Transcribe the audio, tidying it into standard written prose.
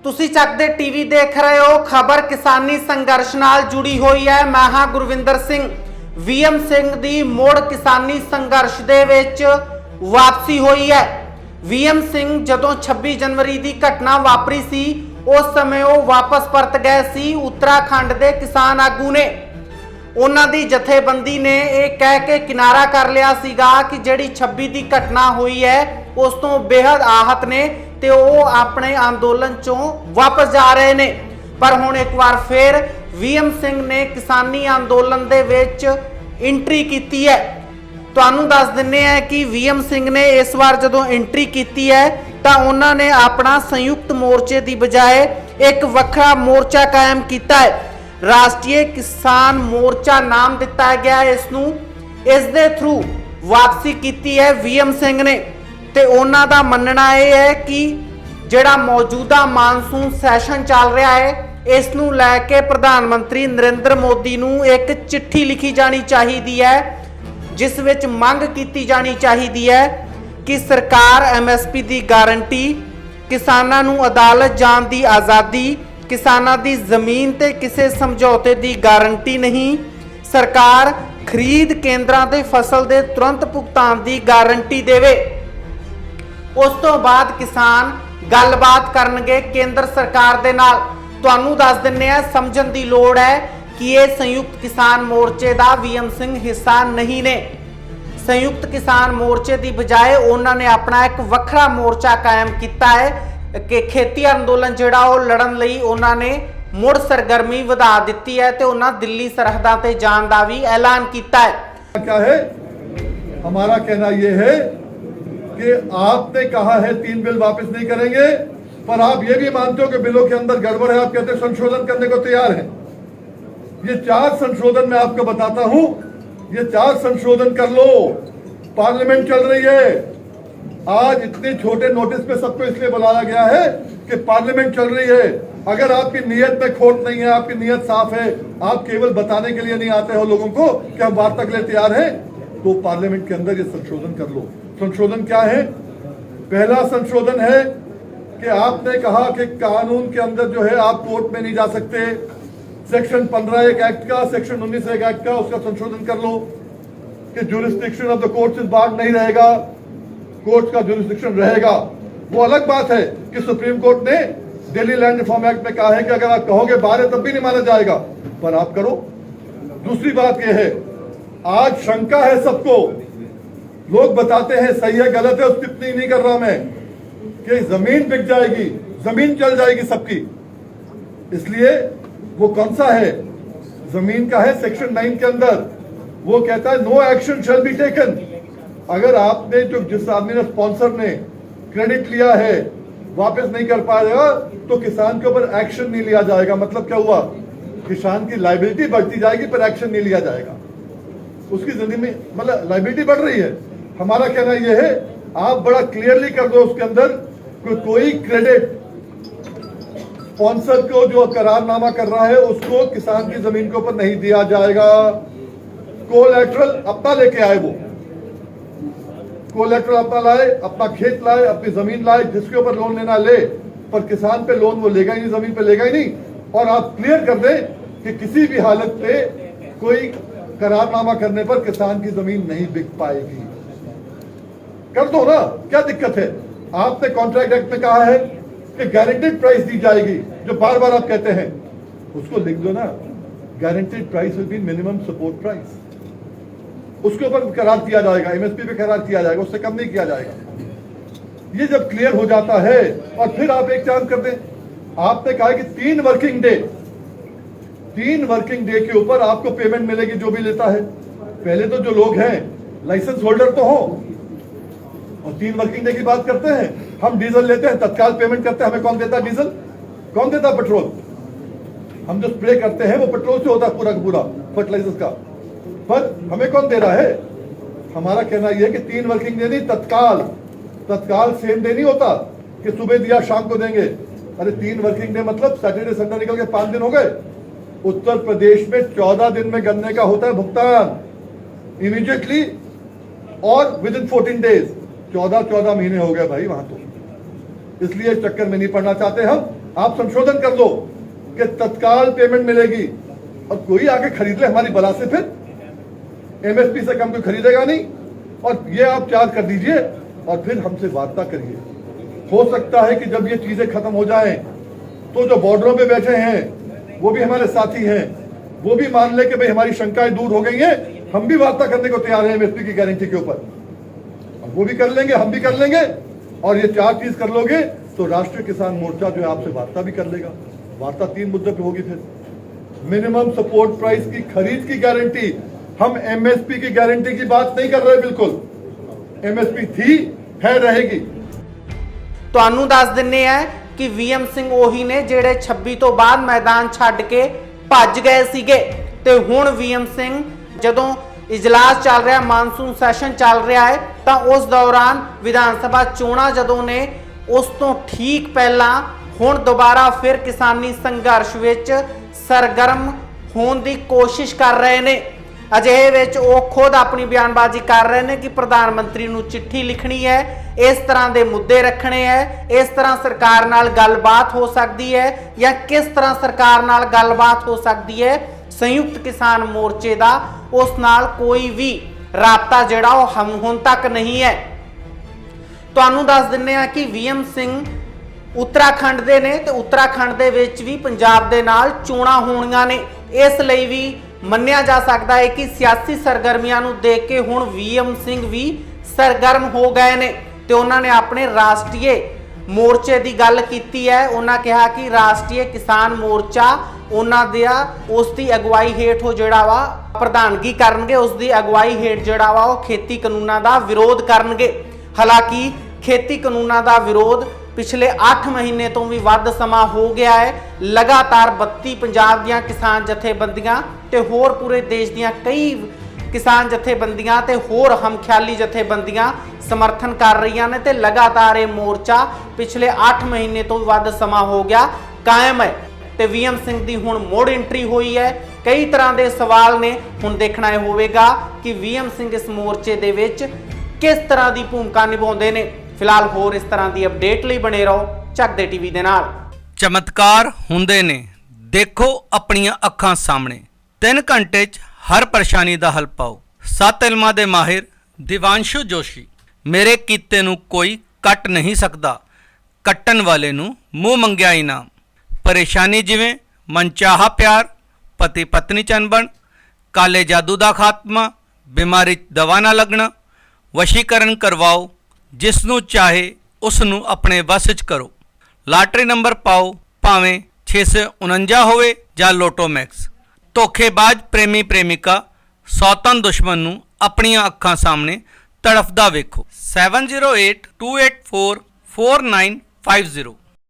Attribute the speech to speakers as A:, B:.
A: ਤੁਸੀਂ ਚੱਕ ਦੇ ਟੀਵੀ ਦੇਖ ਰਹੇ ਹੋ। ਖਬਰ ਕਿਸਾਨੀ ਸੰਘਰਸ਼ ਨਾਲ ਜੁੜੀ ਹੋਈ ਹੈ। ਮੈਂ ਹਾਂ ਗੁਰਵਿੰਦਰ ਸਿੰਘ। ਵੀਐਮ ਸਿੰਘ ਦੀ ਮੋੜ ਕਿਸਾਨੀ ਸੰਘਰਸ਼ ਦੇ ਵਿੱਚ ਵਾਪਸੀ ਹੋਈ ਹੈ। ਵੀਐਮ ਸਿੰਘ ਜਦੋਂ 26 ਜਨਵਰੀ ਦੀ ਘਟਨਾ ਵਾਪਰੀ ਸੀ ਉਸ ਸਮੇਂ ਉਹ ਵਾਪਸ ਪਰਤ ਗਏ ਸੀ। ਉੱਤਰਾਖੰਡ ਦੇ ਕਿਸਾਨ ਆਗੂ ਨੇ ਉਹਨਾਂ ਦੀ ਜਥੇਬੰਦੀ ਨੇ ਇਹ ਕਹਿ ਕੇ ਕਿਨਾਰਾ ਕਰ ਲਿਆ ਸੀਗਾ ਕਿ ਜਿਹੜੀ 26 ਦੀ ਘਟਨਾ ਹੋਈ ਹੈ ਉਸ ਤੋਂ ਬੇहद आहत ने ਤੇ ਉਹ ਆਪਣੇ ਅੰਦੋਲਨ ਚੋਂ ਵਾਪਸ ਜਾ ਰਹੇ ਨੇ। ਪਰ ਹੁਣ ਇੱਕ ਵਾਰ ਫੇਰ ਵੀਐਮ ਸਿੰਘ ਨੇ ਕਿਸਾਨੀ ਅੰਦੋਲਨ ਦੇ ਵਿੱਚ ਐਂਟਰੀ ਕੀਤੀ ਹੈ। ਤੁਹਾਨੂੰ ਦੱਸ ਦਿੰਨੇ ਆ ਕਿ ਵੀਐਮ ਸਿੰਘ ਨੇ ਇਸ ਵਾਰ ਜਦੋਂ ਐਂਟਰੀ ਕੀਤੀ ਹੈ ਤਾਂ ਉਹਨਾਂ ਨੇ ਆਪਣਾ ਸੰਯੁਕਤ ਮੋਰਚੇ ਦੀ ਬਜਾਏ ਇੱਕ ਵੱਖਰਾ ਮੋਰਚਾ ਕਾਇਮ ਕੀਤਾ ਹੈ। ਰਾਸ਼ਟਰੀ ਕਿਸਾਨ ਮੋਰਚਾ ਨਾਮ ਦਿੱਤਾ ਗਿਆ ਇਸ ਨੂੰ। ਇਸ ਦੇ ਥਰੂ ਵਾਪਸੀ ਕੀਤੀ ਹੈ ਵੀਐਮ ਸਿੰਘ ਨੇ ਤੇ ਉਹਨਾਂ ਦਾ ਮੰਨਣਾ ਇਹ ਹੈ ਕਿ ਜਿਹੜਾ ਮੌਜੂਦਾ ਮਾਨਸੂਨ ਸੈਸ਼ਨ ਚੱਲ ਰਿਹਾ ਹੈ ਇਸ ਨੂੰ ਲੈ ਕੇ ਪ੍ਰਧਾਨ ਮੰਤਰੀ ਨਰਿੰਦਰ ਮੋਦੀ ਨੂੰ ਇੱਕ ਚਿੱਠੀ ਲਿਖੀ ਜਾਣੀ ਚਾਹੀਦੀ ਹੈ ਜਿਸ ਵਿੱਚ ਮੰਗ ਕੀਤੀ ਜਾਣੀ ਚਾਹੀਦੀ ਹੈ ਕਿ ਸਰਕਾਰ ਐਮਐਸਪੀ ਦੀ ਗਾਰੰਟੀ, ਕਿਸਾਨਾਂ ਨੂੰ ਅਦਾਲਤ ਜਾਣ ਦੀ ਆਜ਼ਾਦੀ, ਕਿਸਾਨਾਂ ਦੀ ਜ਼ਮੀਨ ਤੇ ਕਿਸੇ ਸਮਝੌਤੇ ਦੀ ਗਾਰੰਟੀ ਨਹੀਂ, ਸਰਕਾਰ ਖਰੀਦ ਕੇਂਦਰਾਂ ਤੇ ਫਸਲ ਦੇ ਤੁਰੰਤ ਭੁਗਤਾਨ ਦੀ ਗਾਰੰਟੀ ਦੇਵੇ। ਉਸ ਤੋਂ ਬਾਅਦ ਕਿਸਾਨ ਗੱਲਬਾਤ ਕਰਨਗੇ ਕੇਂਦਰ ਸਰਕਾਰ ਦੇ ਨਾਲ। ਤੁਹਾਨੂੰ ਦੱਸ ਦਿੰਨੇ ਆ, ਸਮਝਣ ਦੀ ਲੋੜ ਹੈ ਕਿ ਇਹ ਸੰਯੁਕਤ ਕਿਸਾਨ ਮੋਰਚੇ ਦਾ ਵੀਐਮ ਸਿੰਘ ਹਿੱਸਾ ਨਹੀਂ ਨੇ। ਸੰਯੁਕਤ ਕਿਸਾਨ ਮੋਰਚੇ ਦੀ ਬਜਾਏ ਉਹਨਾਂ ਨੇ ਆਪਣਾ ਇੱਕ ਵੱਖਰਾ ਮੋਰਚਾ ਕਾਇਮ ਕੀਤਾ ਹੈ ਕਿ ਖੇਤੀ ਅੰਦੋਲਨ ਜਿਹੜਾ ਉਹ ਲੜਨ ਲਈ ਉਹਨਾਂ ਨੇ ਮੁੜ ਸਰਗਰਮੀ ਵਧਾ ਦਿੱਤੀ ਹੈ ਤੇ ਉਹਨਾਂ ਦਿੱਲੀ ਸਰਹੱਦਾਂ ਤੇ ਜਾਣ ਦਾ ਵੀ ਐਲਾਨ ਕੀਤਾ ਹੈ।
B: क्या है हमारा कहना यह है कि आपने कहा है 3 बिल वापस नहीं करेंगे, पर आप ये भी मानते हो कि बिलों के अंदर गड़बड़ है। आप कहते हैं संशोधन करने को तैयार हैं। ये 4 संशोधन मैं आपको बताता हूं। ये 4 संशोधन कर लो। पार्लियामेंट चल रही है। आज इतने छोटे नोटिस पे सबको इसलिए बुलाया गया है कि पार्लियामेंट चल रही है। अगर आपकी नीयत में खोट नहीं है, आपकी नीयत साफ है, आप केवल बताने के लिए नहीं आते हो लोगों को कि हम वार्ता के लिए तैयार हैं, तो पार्लियामेंट के अंदर ये संशोधन कर लो। संशोधन क्या है? पहला संशोधन है कि आपने कहा कि कानून के अंदर जो है आप कोर्ट में नहीं जा सकते। सेक्शन 15 एक एक्ट का, सेक्शन 19 एक एक्ट का, उसका संशोधन कर लो कि ज्यूरिसडिक्शन ऑफ द कोर्ट इस बार नहीं रहेगा, कोर्ट का ज्यूरिसडिक्शन रहेगा। वो अलग बात है कि सुप्रीम कोर्ट ने दिल्ली लैंड रिफॉर्म एक्ट में कहा है कि अगर आप कहोगे बाहर है तब भी नहीं माना जाएगा, पर आप करो। दूसरी बात यह है, आज शंका है सबको, लोग बताते हैं सही है गलत है, उस टिप्पणी नहीं कर रहा मैं, कि जमीन बिक जाएगी, जमीन चल जाएगी सबकी। इसलिए वो कौन सा है? जमीन का है सेक्शन 9 के अंदर। वो कहता है no action shall be taken. अगर आपने जो जिस आदमी ने स्पॉन्सर ने क्रेडिट लिया है वापस नहीं कर पाएगा तो किसान के ऊपर एक्शन नहीं लिया जाएगा। मतलब क्या हुआ? किसान की लायबिलिटी बढ़ती जाएगी पर एक्शन नहीं लिया जाएगा। उसकी जिंदगी में मतलब लायबिलिटी बढ़ रही है। हमारा कहना यह है आप बड़ा क्लियरली कर दो उसके अंदर कोई क्रेडिट स्पॉन्सर को जो करारनामा कर रहा है उसको किसान की जमीन के ऊपर नहीं दिया जाएगा। कोलैटरल अपना लेके आए, वो कोलैटरल अपना लाए, अपना खेत लाए, अपनी जमीन लाए, जिसके ऊपर लोन लेना ले, पर किसान पे लोन वो लेगा ही नहीं, जमीन पे लेगा ही नहीं। और आप क्लियर कर दें कि किसी भी हालत पे कोई करारनामा करने पर किसान की जमीन नहीं बिक पाएगी। कर दो ना, क्या दिक्कत है? आपने कॉन्ट्रैक्ट एक्ट में कहा है कि गारंटेड प्राइस दी जाएगी, जो बार बार आप कहते हैं, उसको लिख दो ना। Guaranteed price will be minimum support price. उसके ऊपर करार किया जाएगा, एमएसपी पे करार किया जाएगा, उससे कम नहीं किया जाएगा। ये जब क्लियर हो जाता है और फिर आप एक काम कर दें, आपने कहा कि 3 वर्किंग डे के ऊपर आपको पेमेंट मिलेगी जो भी लेता है। पहले तो जो लोग हैं लाइसेंस होल्डर तो हो, और 3 वर्किंग डे की बात करते हैं। हम डीजल लेते हैं, तत्काल पेमेंट करते हैं, हमें कौन देता डीजल? कौन देता पेट्रोल? हम जो स्प्रे करते हैं वो पेट्रोल से होता है पूरा का पूरा, फर्टिलाइजर्स का, पर हमें कौन दे रहा है? हमारा कहना यह है कि 3 वर्किंग डे नहीं, तत्काल सेम डे नहीं होता कि सुबह दिया शाम को देंगे। अरे 3 वर्किंग डे मतलब सैटरडे संडे निकल के 5 दिन हो गए। उत्तर प्रदेश में 14 दिन में गन्ने का होता है भुगतान इमीडिएटली और विद इन 14 डेज। 14 महीने हो गए भाई वहां तो। इसलिए चक्कर में नहीं पड़ना चाहते हम। आप संशोधन कर दो कि तत्काल पेमेंट मिलेगी और कोई आके खरीद ले हमारी बला से, फिर एमएसपी से कम कोई खरीदेगा नहीं। और ये आप चार्ज कर दीजिए और फिर हमसे वार्ता करिए। हो सकता है कि जब ये चीजें खत्म हो जाएं तो जो बॉर्डरों पे बैठे हैं वो भी हमारे साथी हैं, वो भी मान ले कि भाई हमारी शंकाएं दूर हो गई हैं, हम भी वार्ता करने को तैयार हैं एमएसपी की गारंटी के ऊपर। वो भी कर लेंगे, हम भी कर लेंगे, और ये 4 चीज कर लोगे तो राष्ट्रीय किसान मोर्चा जो है आपसे वार्ता भी कर लेगा। वार्ता 3 मुद्दे पे होगी। फिर मिनिमम सपोर्ट प्राइस की खरीद की गारंटी, हम एमएसपी की गारंटी की बात नहीं कर रहे। बिल्कुल एमएसपी थी, है, रहेगी।
A: ਤੁਹਾਨੂੰ ਦੱਸ ਦਿੰਨੇ ਆ ਕਿ ਵੀਐਮ ਸਿੰਘ ਉਹੀ ਨੇ ਜਿਹੜੇ 26 ਤੋਂ ਬਾਅਦ ਮੈਦਾਨ ਛੱਡ ਕੇ ਭੱਜ ਗਏ ਸੀਗੇ ਤੇ ਹੁਣ ਵੀਐਮ ਸਿੰਘ ਜਦੋਂ ਇਜਲਾਸ ਚੱਲ ਰਿਹਾ, ਮਾਨਸੂਨ ਸੈਸ਼ਨ ਚੱਲ ਰਿਹਾ ਹੈ, ਤਾਂ ਉਸ ਦੌਰਾਨ ਵਿਧਾਨ ਸਭਾ ਚੋਣਾਂ ਜਦੋਂ ਨੇ ਉਸ ਤੋਂ ਠੀਕ ਪਹਿਲਾਂ ਹੁਣ ਦੁਬਾਰਾ ਫਿਰ ਕਿਸਾਨੀ ਸੰਘਰਸ਼ ਵਿੱਚ ਸਰਗਰਮ ਹੋਣ ਦੀ ਕੋਸ਼ਿਸ਼ ਕਰ ਰਹੇ ਨੇ। ਅਜਿਹੇ ਵਿੱਚ ਉਹ ਖੁਦ ਆਪਣੀ ਬਿਆਨਬਾਜ਼ੀ ਕਰ ਰਹੇ ਨੇ ਕਿ ਪ੍ਰਧਾਨ ਮੰਤਰੀ ਨੂੰ ਚਿੱਠੀ ਲਿਖਣੀ ਹੈ, ਇਸ ਤਰ੍ਹਾਂ ਦੇ ਮੁੱਦੇ ਰੱਖਣੇ ਹੈ, ਇਸ ਤਰ੍ਹਾਂ ਸਰਕਾਰ ਨਾਲ ਗੱਲਬਾਤ ਹੋ ਸਕਦੀ ਹੈ ਜਾਂ ਕਿਸ ਤਰ੍ਹਾਂ ਸਰਕਾਰ ਨਾਲ ਗੱਲਬਾਤ ਹੋ ਸਕਦੀ ਹੈ। ਸੰਯੁਕਤ ਕਿਸਾਨ ਮੋਰਚੇ ਦਾ ਉਸ ਨਾਲ ਕੋਈ ਵੀ ਰਾਬਤਾ ਜਿਹੜਾ ਉਹ ਹੁਣ ਤੱਕ ਨਹੀਂ ਹੈ। ਤੁਹਾਨੂੰ ਦੱਸ ਦਿੰਨੇ ਆ ਕਿ ਵੀਐਮ ਸਿੰਘ ਉੱਤਰਾਖੰਡ ਦੇ ਨੇ ਤੇ ਉੱਤਰਾਖੰਡ ਦੇ ਵਿੱਚ ਵੀ ਪੰਜਾਬ ਦੇ ਨਾਲ ਚੋਣਾਂ ਹੋਣੀਆਂ ਨੇ। ਇਸ ਲਈ ਵੀ ਮੰਨਿਆ ਜਾ ਸਕਦਾ ਹੈ ਕਿ ਸਿਆਸੀ ਸਰਗਰਮੀਆਂ ਨੂੰ ਦੇਖ ਕੇ ਹੁਣ ਵੀਐਮ ਸਿੰਘ ਵੀ ਸਰਗਰਮ ਹੋ ਗਏ ਨੇ ਤੇ ਉਹਨਾਂ ਨੇ ਆਪਣੇ ਰਾਸ਼ਟਰੀ ਮੋਰਚੇ ਦੀ ਗੱਲ ਕੀਤੀ ਹੈ। ਉਹਨਾਂ ਕਿਹਾ ਕਿ ਰਾਸ਼ਟਰੀ ਕਿਸਾਨ ਮੋਰਚਾ ਉਹਨਾਂ ਦਾ ਉਸ ਦੀ ਅਗਵਾਈ ਹੇਠ ਉਹ ਜਿਹੜਾ ਵਾ ਪ੍ਰਧਾਨਗੀ ਕਰਨਗੇ, ਉਸ ਦੀ ਅਗਵਾਈ ਹੇਠ ਜਿਹੜਾ ਵਾ ਉਹ ਖੇਤੀ ਕਾਨੂੰਨਾਂ ਦਾ ਵਿਰੋਧ ਕਰਨਗੇ। ਹਾਲਾਂਕਿ ਖੇਤੀ ਕਾਨੂੰਨਾਂ ਦਾ ਵਿਰੋਧ ਪਿਛਲੇ 8 ਮਹੀਨੇ ਤੋਂ ਵੀ ਵੱਧ ਸਮਾਂ ਹੋ ਗਿਆ ਹੈ। ਲਗਾਤਾਰ 32 ਪੰਜਾਬ ਦੀਆਂ ਕਿਸਾਨ ਜਥੇਬੰਦੀਆਂ ਤੇ ਹੋਰ ਪੂਰੇ ਦੇਸ਼ ਦੀਆਂ ਕਈ ਕਿਸਾਨ ਜਥੇਬੰਦੀਆਂ ਤੇ ਹੋਰ ਹਮਖਿਆਲੀ ਜਥੇਬੰਦੀਆਂ ਸਮਰਥਨ ਕਰ ਰਹੀਆਂ ਨੇ ਤੇ ਲਗਾਤਾਰ ਇਹ ਮੋਰਚਾ ਪਿਛਲੇ 8 ਮਹੀਨੇ ਤੋਂ ਵੀ ਵੱਧ ਸਮਾਂ ਹੋ ਗਿਆ ਕਾਇਮ ਹੈ ਤੇ ਵੀਐਮ ਸਿੰਘ ਦੀ ਹੁਣ ਮੋੜ ਐਂਟਰੀ ਹੋਈ ਹੈ। ਕਈ ਤਰ੍ਹਾਂ ਦੇ ਸਵਾਲ ਨੇ, ਹੁਣ ਦੇਖਣਾ ਇਹ ਹੋਵੇਗਾ ਕਿ ਵੀਐਮ ਸਿੰਘ ਇਸ ਮੋਰਚੇ ਦੇ ਵਿੱਚ ਕਿਸ ਤਰ੍ਹਾਂ ਦੀ ਭੂਮਿਕਾ ਨਿਭਾਉਂਦੇ ਨੇ। ਫਿਲਹਾਲ ਹੋਰ ਇਸ ਤਰ੍ਹਾਂ ਦੀ ਅਪਡੇਟ ਲਈ ਬਣੇ ਰਹੋ ਚੱਕਦੇ ਟੀਵੀ ਦੇ ਨਾਲ।
C: ਚਮਤਕਾਰ ਹੁੰਦੇ ਨੇ, ਦੇਖੋ ਆਪਣੀਆਂ ਅੱਖਾਂ ਸਾਹਮਣੇ। 3 ਘੰਟੇ 'ਚ ਹਰ ਪਰੇਸ਼ਾਨੀ ਦਾ ਹੱਲ ਪਾਓ। 7 ਇਲਮਾਂ ਦੇ ਮਾਹਿਰ ਦਿਵਾਂਸ਼ੂ ਜੋਸ਼ੀ। ਮੇਰੇ ਕੀਤੇ ਨੂੰ ਕੋਈ ਕੱਟ ਨਹੀਂ ਸਕਦਾ, ਕੱਟਣ ਵਾਲੇ ਨੂੰ ਮੂੰਹ ਮੰਗਿਆ ਇਨਾਮ। ਪਰੇਸ਼ਾਨੀ ਜਿਵੇਂ ਮਨਚਾਹਾ ਪਿਆਰ, ਪਤੀ ਪਤਨੀ ਚ ਅਣਬਣ, ਕਾਲੇ ਜਾਦੂ ਦਾ ਖਾਤਮਾ, ਬਿਮਾਰੀ 'ਚ ਦਵਾ ਨਾ ਲੱਗਣਾ, ਵਸ਼ੀਕਰਨ ਕਰਵਾਓ। ਜਿਸ ਨੂੰ ਚਾਹੇ ਉਸ ਨੂੰ ਆਪਣੇ ਵਸ 'ਚ ਕਰੋ। ਲਾਟਰੀ ਨੰਬਰ ਪਾਓ, ਭਾਵੇਂ 649 ਹੋਵੇ ਜਾਂ ਲੋਟੋ ਮੈਕਸ। ਧੋਖੇਬਾਜ਼ ਪ੍ਰੇਮੀ ਪ੍ਰੇਮਿਕਾ, ਸੌਤਨ ਦੁਸ਼ਮਣ ਨੂੰ ਆਪਣੀਆਂ ਅੱਖਾਂ ਸਾਹਮਣੇ ਤੜਫਦਾ ਵੇਖੋ। 7082844950